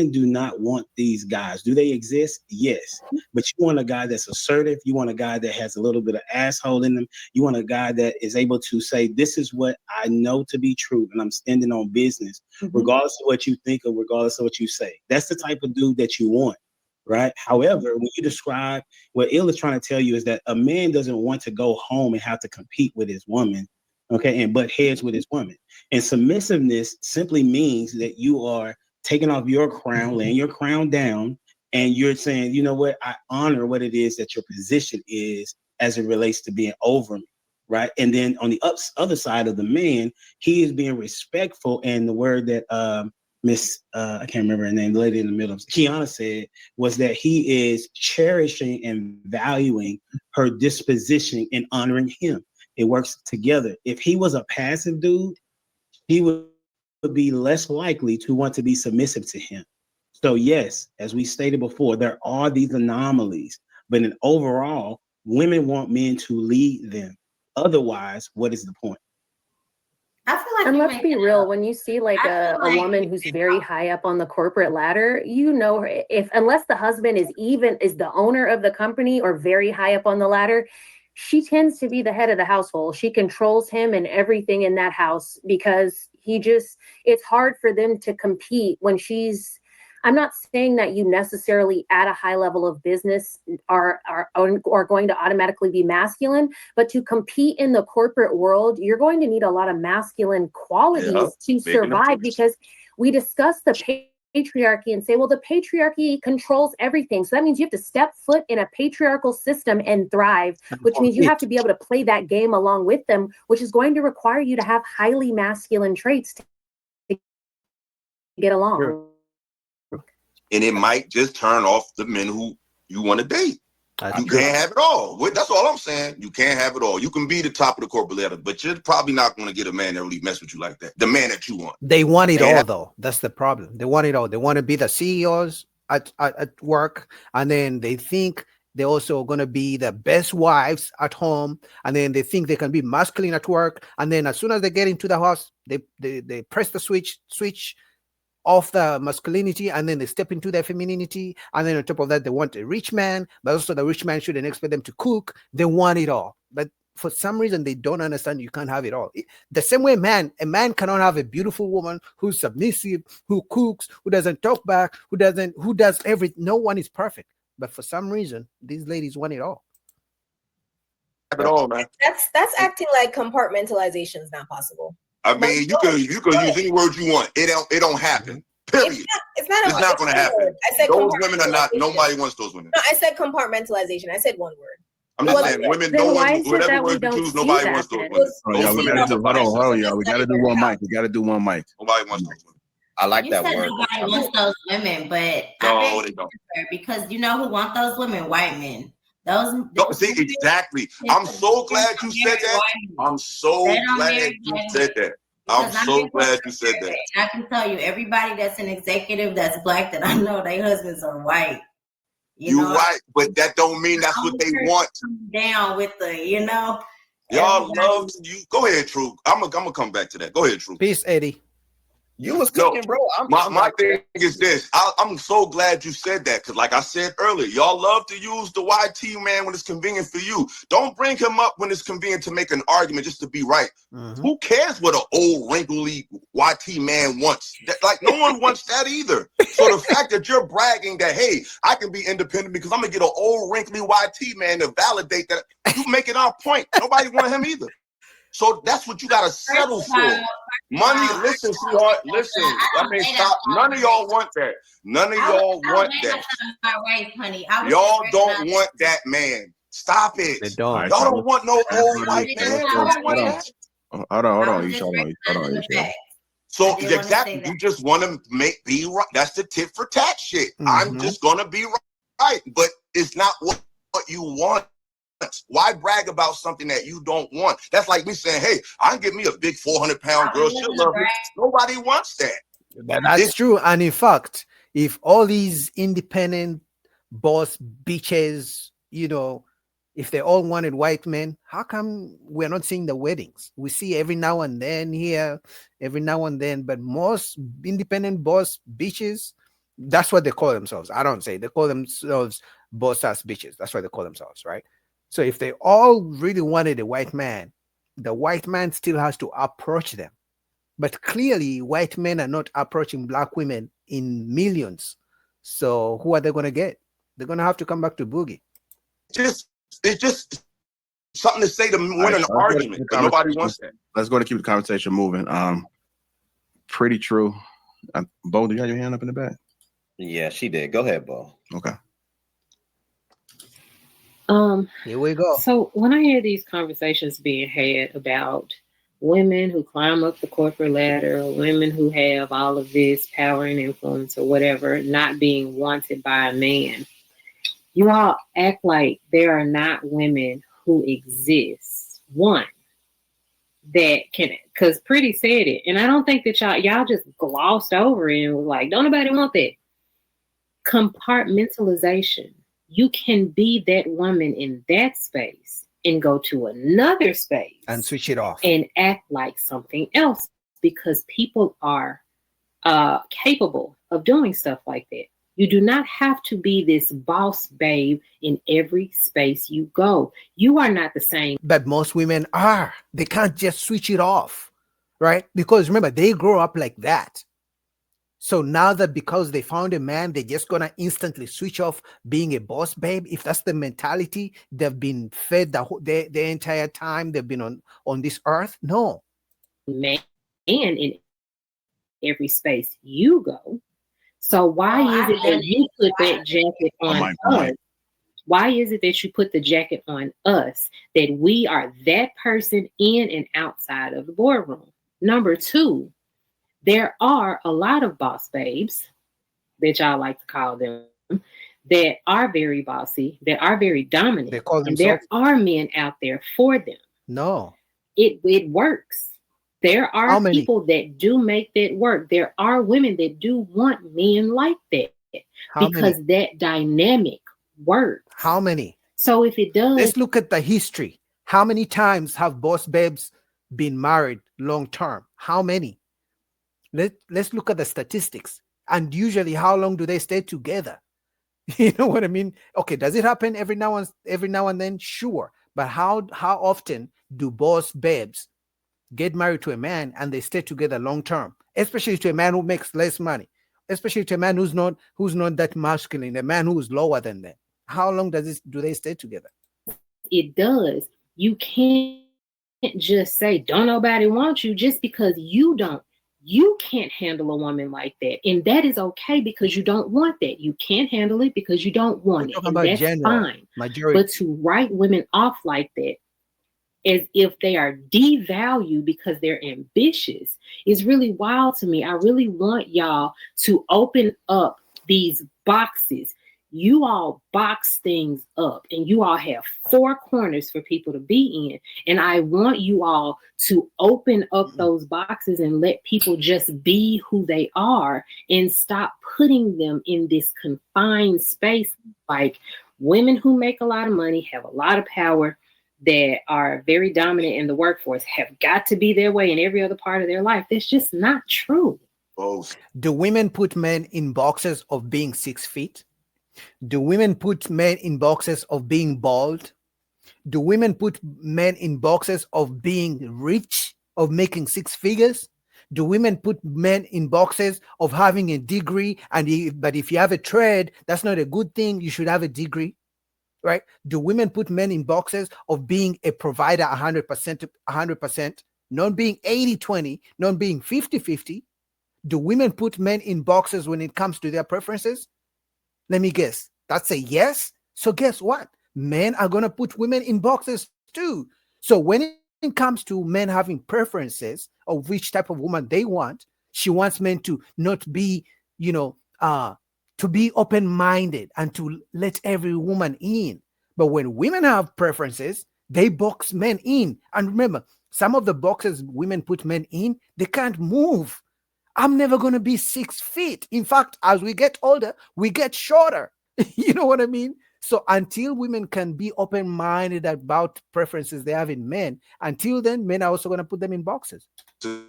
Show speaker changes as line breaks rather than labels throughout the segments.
do not want these guys. Do they exist? Yes. But you want a guy that's assertive. You want a guy that has a little bit of asshole in them. You want a guy that is able to say, this is what I know to be true, and I'm standing on business, regardless of what you think or regardless of what you say. That's the type of dude that you want, right? However, when you describe what Ill is trying to tell you is that a man doesn't want to go home and have to compete with his woman, okay, and butt heads with his woman. And submissiveness simply means that you are taking off your crown, laying your crown down, and you're saying, you know what, I honor what it is that your position is as it relates to being over me, right? And then on the other side of the man, he is being respectful. And the word that I can't remember her name, the lady in the middle, Kiana said, was that he is cherishing and valuing her disposition and honoring him. It works together. If he was a passive dude, he would be less likely to want to be submissive to him. So yes, as we stated before, there are these anomalies, but in overall, women want men to lead them. Otherwise, what is the point?
I feel like,
and let's be real, when you see like a woman who's very high up on the corporate ladder, you know, unless the husband is the owner of the company or very high up on the ladder, she tends to be the head of the household. She controls him and everything in that house because it's hard for them to compete when I'm not saying that you necessarily at a high level of business are going to automatically be masculine, but to compete in the corporate world, you're going to need a lot of masculine qualities to survive, because we discuss the patriarchy and say, well, the patriarchy controls everything. So that means you have to step foot in a patriarchal system and thrive, which means you have to be able to play that game along with them, which is going to require you to have highly masculine traits to get along.
Sure. And it might just turn off the men who you want to date. You can't have it all. That's all I'm saying. You can't have it all. You can be the top of the corporate ladder, but you're probably not going to get a man that really mess with you like that. The man that you want.
They want it all, though. That's the problem. They want it all. They want to be the CEOs at work, and then they think they're also going to be the best wives at home, and then they think they can be masculine at work, and then as soon as they get into the house, they press the switch off the masculinity, and then they step into their femininity, and then on top of that, they want a rich man, but also the rich man shouldn't expect them to cook. They want it all, but for some reason they don't understand you can't have it all. The same way a man cannot have a beautiful woman who's submissive, who cooks, who doesn't talk back, who does everything. No one is perfect, but for some reason these ladies want it all.
Have it all, man.
That's acting like compartmentalization is not possible.
I mean, you could use any word you want. It don't happen. Period.
It's not going to happen. I said
those women are not. Nobody wants those women.
No, I said compartmentalization. I said one word.
I'm just saying, women. No one, whatever word you choose, nobody wants those women.
Hold on, y'all. We got to do one mic.
Nobody wants those women.
I like that word.
Nobody wants those women, but
no, they don't.
Because you know who want those women? White men.
See, exactly. I'm so glad you said that. I'm so glad you said that. I'm so glad you said that.
I can tell you, everybody that's an executive that's black that I know, their husbands are white.
You're right, but that don't mean that's what they want.
Down with
y'all love you. Go ahead, True. I'm gonna come back to that. Go ahead, True.
Peace, Eddie.
You was cooking, bro.
My thing is this. I'm so glad you said that, because like I said earlier, y'all love to use the YT man when it's convenient for you. Don't bring him up when it's convenient to make an argument just to be right. Mm-hmm. Who cares what an old wrinkly YT man wants? Like, no one wants that either. So the fact that you're bragging that, hey, I can be independent because I'm gonna get an old wrinkly YT man to validate that, you making our point. Nobody want him either. So that's what you gotta settle for. Money, listen, sweetheart, listen. I mean, stop. None of y'all want that. None of y'all want that. Y'all don't want that man. Stop it.
They don't.
Y'all don't want no old white man.
Hold on.
So exactly, you just want to be right. That's the tit for tat shit. Mm-hmm. I'm just gonna be right, but it's not what you want. Why brag about something that you don't want? That's like me saying, hey, I can get me a big 400-pound girl. She'll love me. Nobody wants that.
That's true. And in fact, if all these independent boss bitches, if they all wanted white men, how come we're not seeing the weddings? We see every now and then here, every now and then, but most independent boss bitches, That's what they call themselves. I don't say, they call themselves boss ass bitches. That's what they call themselves, right? So if they all really wanted a white man, the white man still has to approach them. But clearly, white men are not approaching black women in millions. So who are they going to get? They're going to have to come back to Boogie.
It's just something to say to win an argument, but nobody wants that.
Let's go to keep the conversation moving. Pretty true. Bo, do you have your hand up in the back?
Yeah, she did. Go ahead, Bo.
Okay.
Here we go.
So when I hear these conversations being had about women who climb up the corporate ladder, or women who have all of this power and influence or whatever, not being wanted by a man, you all act like there are not women who exist. One, that can, because Pretty said it, and I don't think that y'all just glossed over it and was like, don't nobody want that. Compartmentalization. You can be that woman in that space and go to another space
and switch it off
and act like something else, because people are capable of doing stuff like that. You do not have to be this boss babe in every space you go. You are not the same.
But most women are. They can't just switch it off, right? Because remember, they grow up like that. So now that because they found a man, they're just going to instantly switch off being a boss babe. If that's the mentality they've been fed the entire time they've been on this earth. No.
Man in every space you go. So why is it that you put that jacket on us? Why is it that you put the jacket on us that we are that person in and outside of the boardroom? Number two, there are a lot of boss babes that y'all like to call them that are very bossy, that are very dominant.
They call
and there are men out there for them.
No.
It works. There are people that do make that work. There are women that do want men like that because that dynamic works.
How many?
So if it does,
let's look at the history. How many times have boss babes been married long term? How many? Let's look at the statistics. And usually, how long do they stay together? You know what I mean? Okay, does it happen every now and then? Sure. But how often do boss babes get married to a man and they stay together long term, especially to a man who makes less money, especially to a man who's not that masculine, a man who's lower than them? How long do they stay together?
It does. You can't just say don't nobody want you just because you don't. You can't handle a woman like that, and that is okay because you don't want that. You can't handle it because you don't want it, and that's fine. But to write women off like that, as if they are devalued because they're ambitious, is really wild to me. I really want y'all to open up these boxes. You all box things up and you all have four corners for people to be in. And I want you all to open up those boxes and let people just be who they are and stop putting them in this confined space. Like women who make a lot of money, have a lot of power, that are very dominant in the workforce have got to be their way in every other part of their life. That's just not true.
Do women put men in boxes of being 6 feet? Do women put men in boxes of being bald? Do women put men in boxes of being rich, of making 6 figures? Do women put men in boxes of having a degree? But if you have a trade, that's not a good thing. You should have a degree, right? Do women put men in boxes of being a provider 100%, not being 80-20, not being 50-50? Do women put men in boxes when it comes to their preferences? Let me guess. That's a yes. So guess what? Men are going to put women in boxes too. So when it comes to men having preferences of which type of woman they want, she wants men to not be, to be open-minded and to let every woman in. But when women have preferences, they box men in. And remember, some of the boxes women put men in, they can't move. I'm never going to be 6 feet. In fact, as we get older, we get shorter. You know what I mean? So until women can be open-minded about preferences they have in men, until then, men are also going to put them in boxes.
Mr.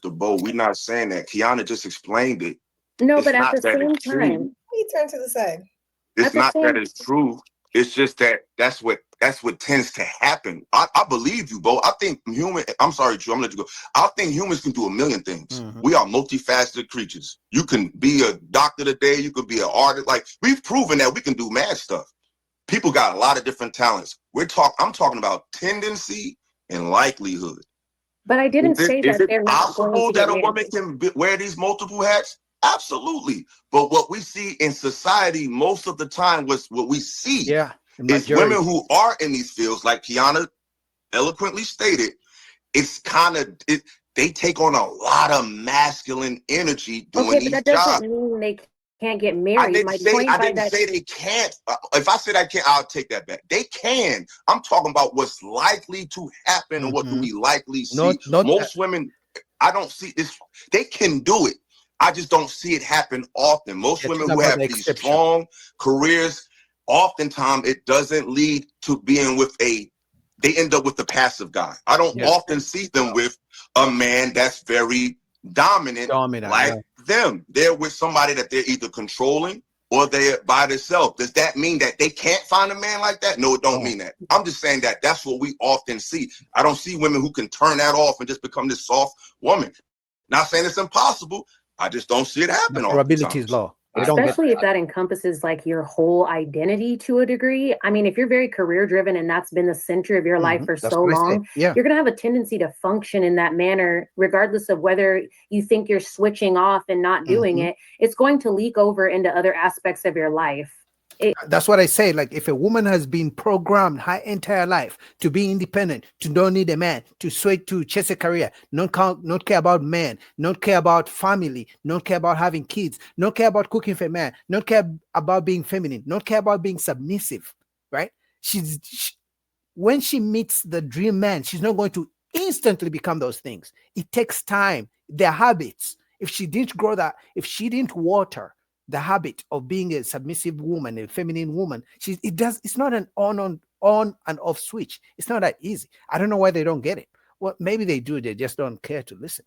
Bo, we're not saying that. Kiana just explained it.
No,
It's
but at
not
the
that
same
it's true.
time,
He turned to the side.
It's
at the
not that
same,
it's true. It's just that that's what tends to happen. I believe you, Bo. I think I'm sorry, Drew. I'm gonna let you go. I think humans can do a million things.
Mhm.
We are multifaceted creatures. You can be a doctor today. You could be an artist. Like, we've proven that we can do mad stuff. People got a lot of different talents. I'm talking about tendency and likelihood.
but I didn't say
Is
that
it
they're not going
possible
to get
that a woman
married.
can wear these multiple hats? Absolutely. But what we see in society most of the time, what we see
Yeah, the
is
majority.
women who are in these fields, like Kiana eloquently stated, it's kind of they take on a lot of masculine energy doing
Okay, but
these
that doesn't
jobs.
mean they can't get
I
married.
didn't
My
say
point by that,
they can't. If I said I can't, I'll take that back. They can. I'm talking about what's likely to happen and what do
Mhm.
we likely see.
Not
Most women, I don't see this. They can do it. I just don't see it happen often. Most
you're
women
talking
who
about the
have these
exception.
strong careers, oftentimes it doesn't lead to being with they end up with the passive guy. I don't
Yeah,
often see them with a man that's very dominant
dominant.
like
Yeah.
them. They're with somebody that they're either controlling or they're by themselves. Does that mean that they can't find a man like that? No, it don't
Oh.
mean that. I'm just saying that that's what we often see. I don't see women who can turn that off and just become this soft woman. Not saying it's impossible. I just don't see it
The
happen
probability is
oftentimes.
low. They don't get
especially if that encompasses like your whole identity to a degree. I mean, if you're very career driven and that's been the center of your life
Mhm.
for
That's
so
what I say.
long,
Yeah.
you're going to have a tendency to function in that manner, regardless of whether you think you're switching off and not doing
Mhm.
it. It's going to leak over into other aspects of your life.
That's what I say. Like, if a woman has been programmed her entire life to be independent, to don't need a man, to switch to chase a career, not care about men, not care about family, not care about having kids, not care about cooking for a man, not care about being feminine, not care about being submissive, right? When she meets the dream man, she's not going to instantly become those things. It takes time. Their habits. If she didn't grow that, if she didn't water the habit of being a submissive woman, a feminine woman, it's not an on and off switch. It's not that easy. I don't know why they don't get it. Well, maybe they do, they just don't care to listen.